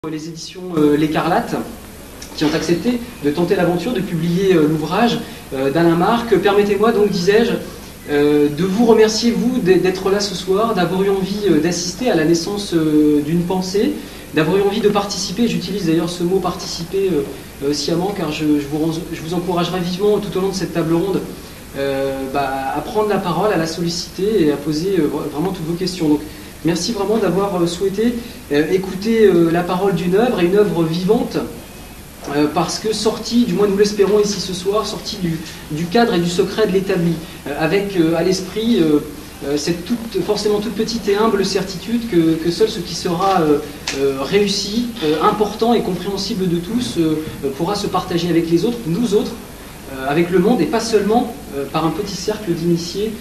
Les éditions L'Écarlate, qui ont accepté de tenter l'aventure de publier l'ouvrage d'Alain Marc. Permettez-moi donc, disais-je, de vous remercier, vous, d'être là ce soir, d'avoir eu envie d'assister à la naissance d'une pensée, d'avoir eu envie de participer. J'utilise d'ailleurs ce mot participer sciemment, car je vous encouragerai vivement tout au long de cette table ronde à prendre la parole, à la solliciter et à poser vraiment toutes vos questions. Donc, merci vraiment d'avoir souhaité écouter la parole d'une œuvre, et une œuvre vivante, parce que sortie, du moins nous l'espérons ici ce soir, sortie du cadre et du secret de l'établi, avec à l'esprit cette forcément toute petite et humble certitude que seul ce qui sera réussi, important et compréhensible de tous, pourra se partager avec les autres, nous autres, avec le monde, et pas seulement par un petit cercle d'initiés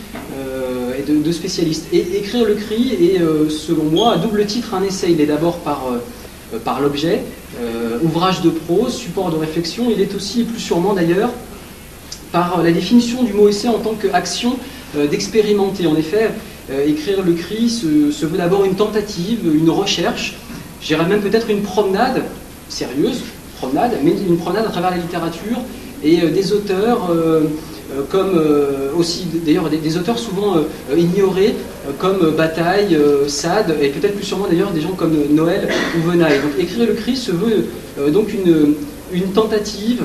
et de spécialistes. Et écrire le cri est, selon moi, à double titre un essai. Il est d'abord par l'objet, ouvrage de prose, support de réflexion. Il est aussi, et plus sûrement d'ailleurs, par la définition du mot essai en tant qu'action d'expérimenter. En effet, écrire le cri se veut d'abord une tentative, une recherche, je dirais même peut-être une promenade, sérieuse promenade, mais une promenade à travers la littérature et des auteurs comme aussi d'ailleurs des auteurs souvent ignorés comme Bataille, Sade, et peut-être plus sûrement d'ailleurs des gens comme Noël ou Venaille. Donc écrire le cri se veut donc une tentative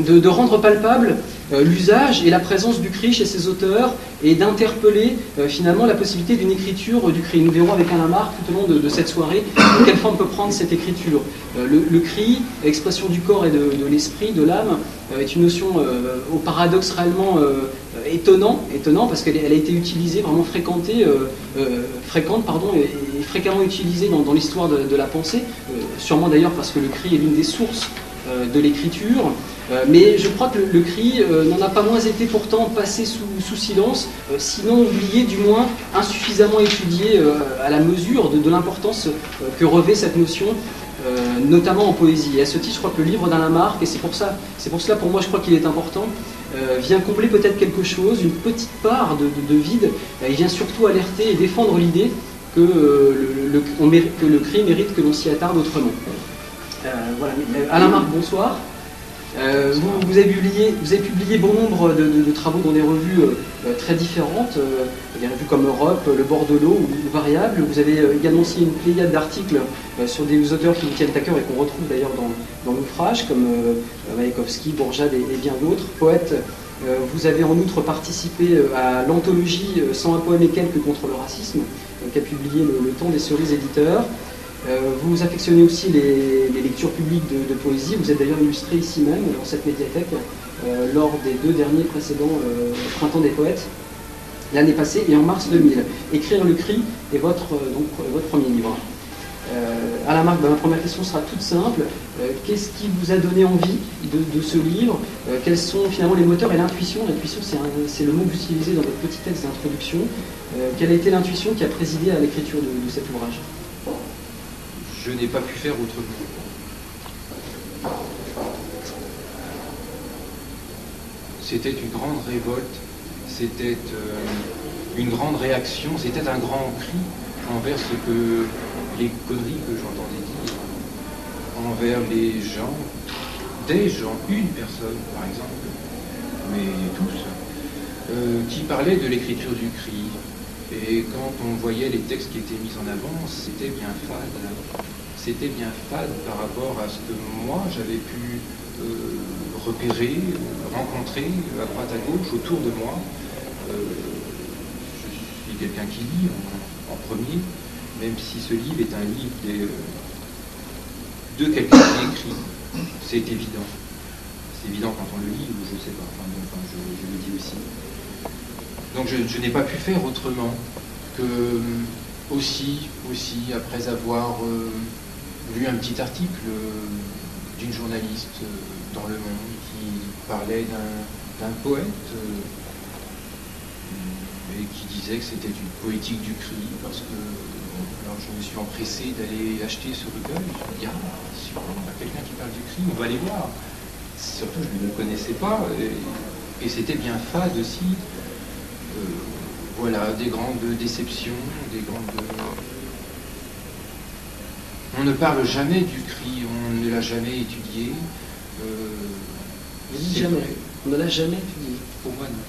de rendre palpable l'usage et la présence du cri chez ces auteurs, et d'interpeller finalement la possibilité d'une écriture du cri. Nous verrons avec Alain Marc tout au long de cette soirée quelle forme peut prendre cette écriture. Le cri, expression du corps et de l'esprit, de l'âme, est une notion au paradoxe réellement étonnant parce qu'elle a été utilisée, vraiment fréquente et fréquemment utilisée dans l'histoire de la pensée, sûrement d'ailleurs parce que le cri est l'une des sources de l'écriture, mais je crois que le cri n'en a pas moins été pourtant passé sous silence, sinon oublié, du moins insuffisamment étudié à la mesure de l'importance que revêt cette notion, notamment en poésie. Et à ce titre, je crois que le livre d'Alain Marc, et c'est pour cela pour moi je crois qu'il est important, vient combler peut-être quelque chose, une petite part de vide. Il vient surtout alerter et défendre l'idée que le cri mérite que l'on s'y attarde autrement. Voilà. Alain Marc, bonsoir. Vous avez publié bon nombre de travaux dans des revues très différentes, des revues comme Europe, Le Bord de l'eau ou Variable. Vous avez également signé une pléiade d'articles sur des auteurs qui vous tiennent à cœur et qu'on retrouve d'ailleurs dans l'ouvrage, comme Mayakovsky, Bourjade et bien d'autres poètes. Vous avez en outre participé à l'anthologie 101 poèmes et quelques contre le racisme, qu'a publié le Temps des Cerises éditeurs. Vous affectionnez aussi les lectures publiques de poésie. Vous êtes d'ailleurs illustré ici même, dans cette médiathèque, lors des 2 derniers précédents Printemps des poètes, l'année passée et en mars 2000. Écrire le cri est votre premier livre. Alain Marc, ma première question sera toute simple. Qu'est-ce qui vous a donné envie de ce livre? Quels sont finalement les moteurs et l'intuition? L'intuition, c'est le mot que vous utilisez dans votre petit texte d'introduction. Quelle a été l'intuition qui a présidé à l'écriture de cet ouvrage? Je n'ai pas pu faire autrement. C'était une grande révolte, c'était une grande réaction, c'était un grand cri envers les conneries que j'entendais dire, envers les gens, des gens, une personne par exemple, mais tous, qui parlaient de l'écriture du cri. Et quand on voyait les textes qui étaient mis en avant, c'était bien fade. C'était bien fade par rapport à ce que moi j'avais pu repérer, rencontrer à droite à gauche, autour de moi. Je suis quelqu'un qui lit en premier, même si ce livre est un livre de quelqu'un qui écrit. C'est évident. C'est évident quand on le lit, ou je sais pas, je le dis aussi. Donc je n'ai pas pu faire autrement que aussi après avoir lu un petit article d'une journaliste dans Le Monde qui parlait d'un poète et qui disait que c'était une poétique du cri, parce que alors je me suis empressé d'aller acheter ce recueil. Je me dis, super, il y a quelqu'un qui parle du cri, on va aller voir. Surtout je ne le connaissais pas et c'était bien fade aussi. Voilà, des grandes déceptions, des grandes... On ne parle jamais du cri, on ne l'a jamais étudié. Jamais. On ne l'a jamais étudié. Pour moi, non.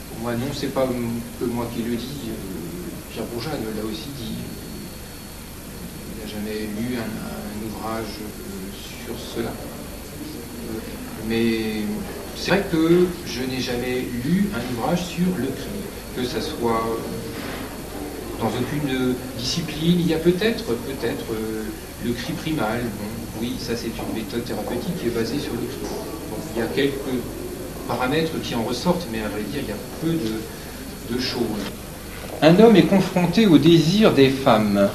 Pour moi, non, c'est pas que moi qui le dis. Pierre Bourgeat l'a aussi dit. Il n'a jamais lu un ouvrage sur cela. Mais c'est vrai que je n'ai jamais lu un ouvrage sur le cri, que ça soit dans aucune discipline. Il y a peut-être le cri primal. Bon, oui, ça c'est une méthode thérapeutique qui est basée sur le cri. Bon, il y a quelques paramètres qui en ressortent, mais à vrai dire, il y a peu de choses. Un homme est confronté au désir des femmes.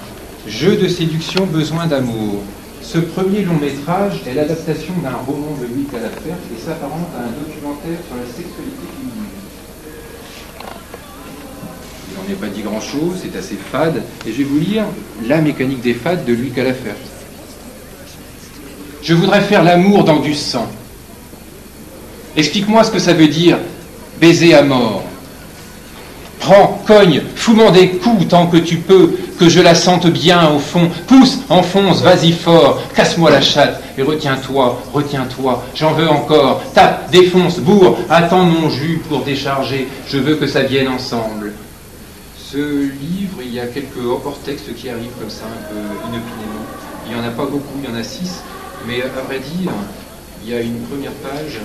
Jeu de séduction, besoin d'amour. Ce premier long métrage est l'adaptation d'un roman de Louis Calafert et s'apparente à un documentaire sur la sexualité féminine. Il n'en est pas dit grand-chose, c'est assez fade, et je vais vous lire La mécanique des fades de Louis Calafert. Je voudrais faire l'amour dans du sang. Explique-moi ce que ça veut dire baiser à mort. Prends, cogne, fous-moi des coups tant que tu peux, que je la sente bien au fond. Pousse, enfonce, vas-y fort, casse-moi la chatte et retiens-toi, j'en veux encore. Tape, défonce, bourre, attends mon jus pour décharger, je veux que ça vienne ensemble. Ce livre, il y a quelques hors-textes qui arrivent comme ça, un peu inopinément. Il n'y en a pas beaucoup, il y en a 6, mais à vrai dire, il y a une première page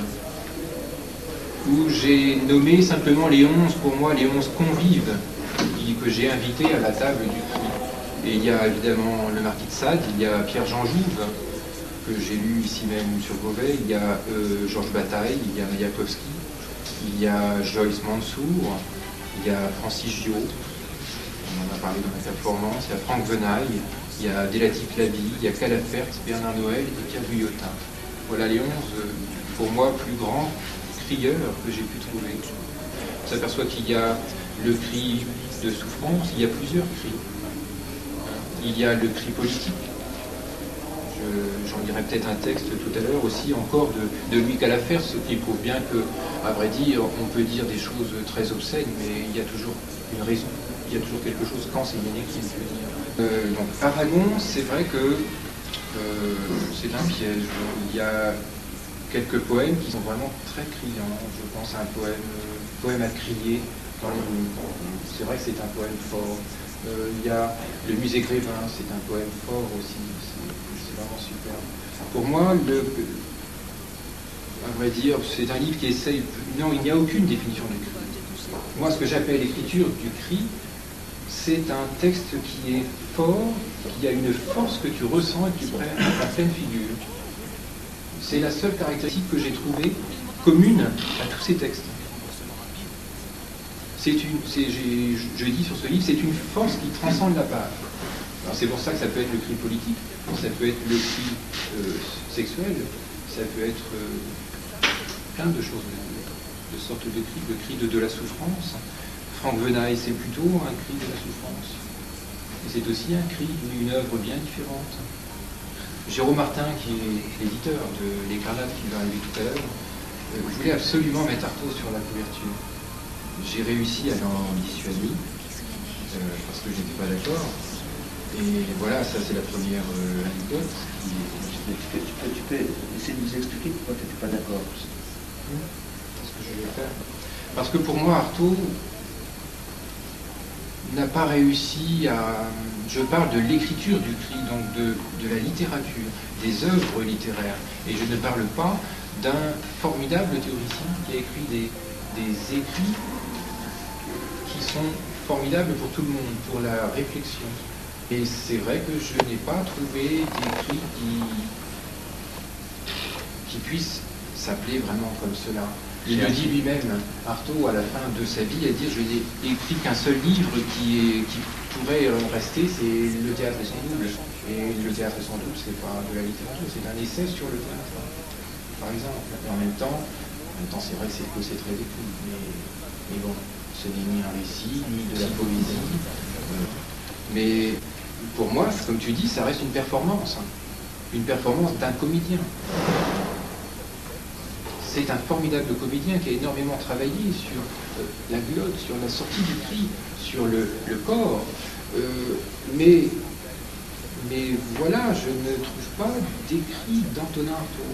où j'ai nommé simplement les 11, pour moi, les 11 convives que j'ai invités à la table du cri. Et il y a évidemment le marquis de Sade, il y a Pierre-Jean Jouve, que j'ai lu ici même sur Beauvais, il y a Georges Bataille, il y a Mayakovsky, il y a Joyce Mansour, il y a Francis Giot, on en a parlé dans la performance, il y a Franck Venaille, il y a Delatif Laby, il y a Calafert, Bernard Noël et Pierre Guillotin. Voilà les 11, pour moi, plus grands crieurs que j'ai pu trouver. On s'aperçoit qu'il y a le cri de souffrance, il y a plusieurs cris. Il y a le cri politique. J'en dirai peut-être un texte tout à l'heure aussi encore de Louis Calafert, ce qui prouve bien que, à vrai dire, on peut dire des choses très obscènes, mais il y a toujours une raison, il y a toujours quelque chose quand c'est bien écrit, je veux dire. Donc Aragon, c'est vrai que c'est un piège. Il y a quelques poèmes qui sont vraiment très criants. Je pense à un poème à crier dans les rues. C'est vrai que c'est un poème fort. Il y a le musée Grévin, c'est un poème fort aussi. C'est vraiment super. Pour moi, à vrai dire, c'est un livre qui essaye... Non, il n'y a aucune définition du cri. Moi, ce que j'appelle l'écriture du cri, c'est un texte qui est fort, qui a une force que tu ressens et que tu prends à pleine figure. C'est la seule caractéristique que j'ai trouvée commune à tous ces textes. Je dis sur ce livre, c'est une force qui transcende la page. Alors c'est pour ça que ça peut être le cri politique, ça peut être le cri sexuel, ça peut être plein de choses, de sortes de cris, le cri de la souffrance. Franck Venaille, c'est plutôt un cri de la souffrance. Et c'est aussi un cri d'une œuvre bien différente. Jérôme Martin, qui est l'éditeur de L'Écarlate, qui va arriver tout à l'heure, voulait absolument mettre Artaud sur la couverture. J'ai réussi à l'en dissuader, parce que je n'étais pas d'accord. Et voilà, ça c'est la première anecdote. Tu peux essayer de nous expliquer pourquoi tu n'étais pas d'accord? C'est ce que je vais faire. Parce que pour moi, Artaud n'a pas réussi à... Je parle de l'écriture du cri, donc de la littérature, des œuvres littéraires. Et je ne parle pas d'un formidable théoricien qui a écrit des écrits qui sont formidables pour tout le monde, pour la réflexion. Et c'est vrai que je n'ai pas trouvé d'écrits qui puissent s'appeler vraiment comme cela. Il le dit lui-même, Artaud, à la fin de sa vie, à dire je n'ai écrit qu'un seul livre qui pourrait rester, c'est Le théâtre et son double. Et Le théâtre et son double, c'est pas de la littérature, c'est un essai sur le théâtre, par exemple. Et en même temps c'est vrai que c'est très écrit, mais bon, ce n'est ni un récit, ni de la poésie. Mais pour moi, comme tu dis, ça reste une performance d'un comédien. C'est un formidable comédien qui a énormément travaillé sur la glotte, sur la sortie du cri, sur le corps. Mais Mais voilà, je ne trouve pas d'écrit d'Antonin Artaud.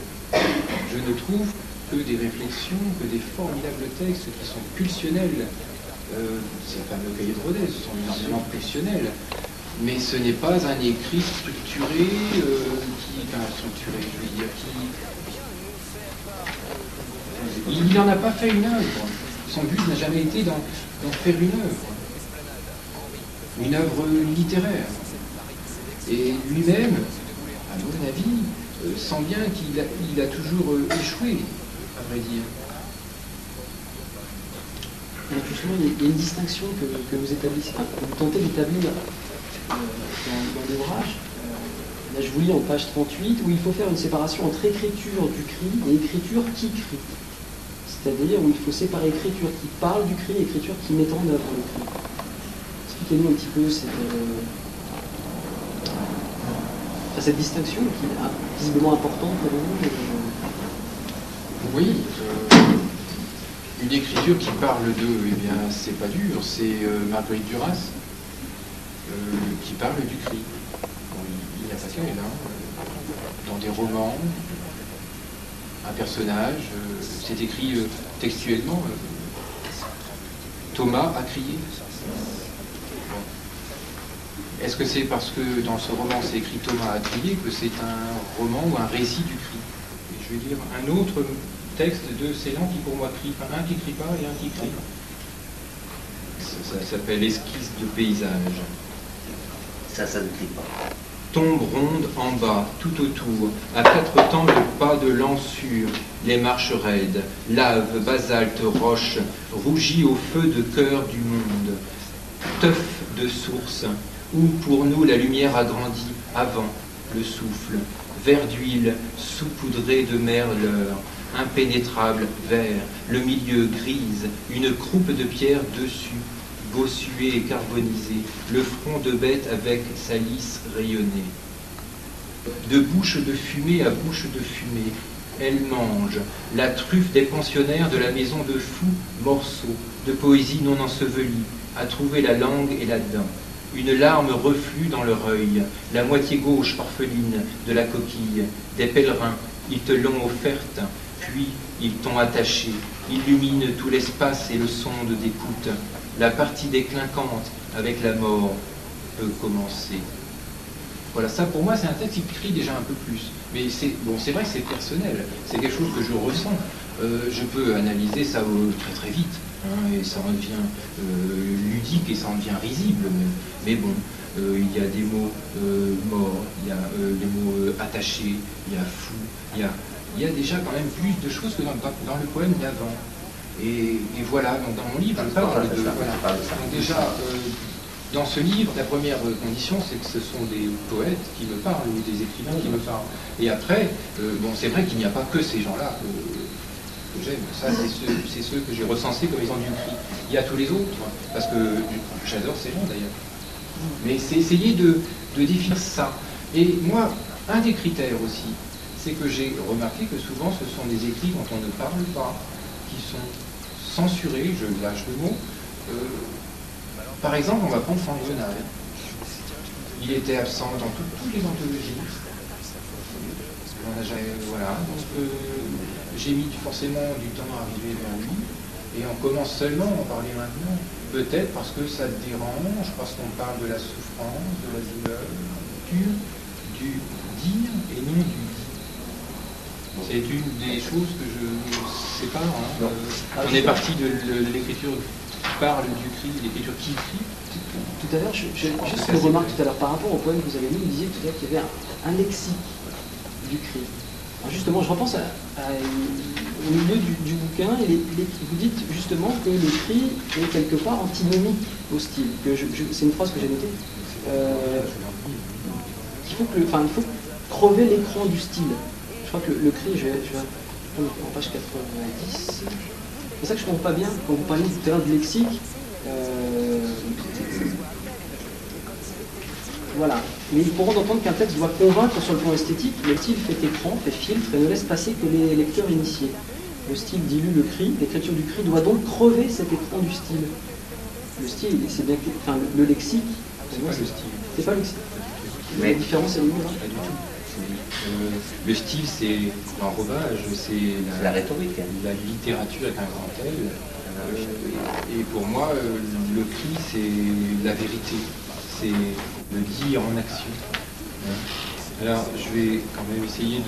Je ne trouve que des réflexions, que des formidables textes qui sont pulsionnels. C'est le fameux cahier de Rodez, ce sont énormément pulsionnels. Mais ce n'est pas un écrit structuré, structuré, je veux dire, il n'en a pas fait une œuvre. Son but n'a jamais été d'en faire une œuvre littéraire. Et lui-même, à mon avis, sent bien qu'il a toujours échoué, à vrai dire. Donc justement, il y a une distinction que vous établissez, que vous tentez d'établir dans l'ouvrage. Là, je vous lis en page 38, où il faut faire une séparation entre écriture du cri et écriture qui crie. C'est-à-dire où il faut séparer écriture qui parle du cri et écriture qui met en œuvre le cri. Expliquez-nous un petit peu cette distinction qui est visiblement importante pour vous. Oui, une écriture qui parle d'eux, eh bien, c'est pas dur, c'est Marguerite Duras qui parle du cri. Bon, il n'y a pas qu'elle, dans des romans, un personnage, c'est écrit textuellement, Thomas a crié. Est-ce que c'est parce que dans ce roman c'est écrit Thomas a crié que c'est un roman ou un récit du cri? Et je veux dire, un autre texte de Ceylan qui pour moi crie, enfin un qui crie pas et un qui crie. Ça s'appelle Esquisse de paysage. Ça ne crie pas. Tombe ronde en bas, tout autour, à quatre temps le pas de l'ensure, les marches raides, lave, basalte, roche, rougie au feu de cœur du monde, teuf de source, où pour nous la lumière agrandit, avant le souffle, vert d'huile, saupoudré de merleur, impénétrable vert, le milieu grise, une croupe de pierre dessus, bossuée et carbonisée, le front de bête avec sa lisse rayonnée. De bouche de fumée à bouche de fumée, elle mange, la truffe des pensionnaires de la maison de fous, morceaux de poésie non ensevelie, à trouver la langue et la dent. Une larme reflue dans leur œil, la moitié gauche orpheline de la coquille, des pèlerins, ils te l'ont offerte, puis ils t'ont attaché, illuminent tout l'espace et le sonde d'écoute. La partie déclinquante avec la mort peut commencer. Voilà, ça pour moi c'est un texte qui crie déjà un peu plus. Mais c'est vrai que c'est personnel, c'est quelque chose que je ressens. Je peux analyser ça très très vite, et ça en devient ludique et ça en devient risible. Mais bon, il y a des mots morts, il y a des mots attachés, il y a fou, il y a déjà quand même plus de choses que dans le poème d'avant. Et voilà, donc dans mon livre, je parle de... Voilà. Donc déjà, dans ce livre, la première condition, c'est que ce sont des poètes qui me parlent, ou des écrivains qui me parlent. Et après, bon, c'est vrai qu'il n'y a pas que ces gens-là que j'aime. Ça, c'est ceux que j'ai recensés comme étant du cri. Il y a tous les autres, parce que j'adore ces gens d'ailleurs. Mais c'est essayer de définir ça. Et moi, un des critères aussi, c'est que j'ai remarqué que souvent, ce sont des écrits dont on ne parle pas, qui sont censurés, je lâche le mot. Par exemple, on va prendre Franck Venal. Il était absent dans toutes les anthologies. Voilà, donc j'ai mis forcément du temps à arriver vers lui, et on commence seulement à en parler maintenant. Peut-être parce que ça te dérange, parce qu'on parle de la souffrance, de la douleur, du dire et non du dit. C'est une des choses que je sépare. On est parti de l'écriture qui parle du cri, l'écriture qui crie. Tout à l'heure, juste une remarque tout à l'heure, par rapport au poème que vous avez lu, vous disiez tout à l'heure qu'il y avait un lexique du cri. Alors justement, je repense au milieu du bouquin, vous dites justement que le cri est quelque part antinomique au style. C'est une phrase que j'ai notée. Il faut crever l'écran du style. Je crois que le cri, je vais prendre en page 90. C'est ça que je ne comprends pas bien quand vous parliez tout à l'heure de lexique. Voilà. Mais il faut entendre qu'un texte doit convaincre sur le plan esthétique, le style fait écran, fait filtre et ne laisse passer que les lecteurs initiés. Le style dilue le cri, l'écriture du cri doit donc crever cet écran du style. Le style, c'est bien que, le lexique, c'est pas le style. C'est pas le lexique. Vous avez une différence à niveau là? Pas du tout. Le style, c'est l'enrobage, c'est La rhétorique. Hein. la littérature avec un grand L. Et pour moi, le cri, c'est la vérité. C'est le dire en action. Alors, je vais quand même essayer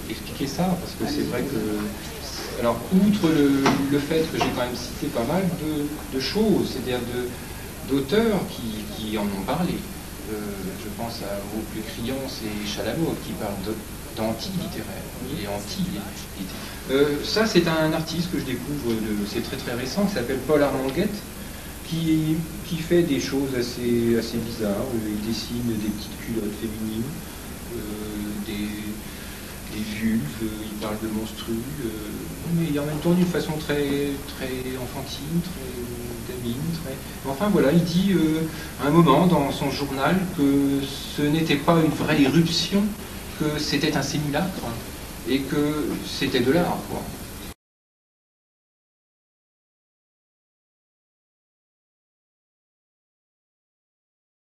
d'expliquer ça, parce que c'est vrai que... Alors, outre le fait que j'ai quand même cité pas mal de choses, c'est-à-dire d'auteurs qui en ont parlé. Je pense à mot plus criant, c'est Chalamov qui parle d'anti-littéraire et anti-littéraire. Ça, c'est un artiste que je découvre, c'est très très récent, qui s'appelle Paul Armand Guette, qui fait des choses assez bizarres. Il dessine des petites culottes féminines, des vulves, il parle de monstrues, mais en même temps d'une façon très, très enfantine, très gamine. Enfin voilà, il dit à un moment dans son journal que ce n'était pas une vraie éruption, que c'était un simulacre et que c'était de l'art, quoi.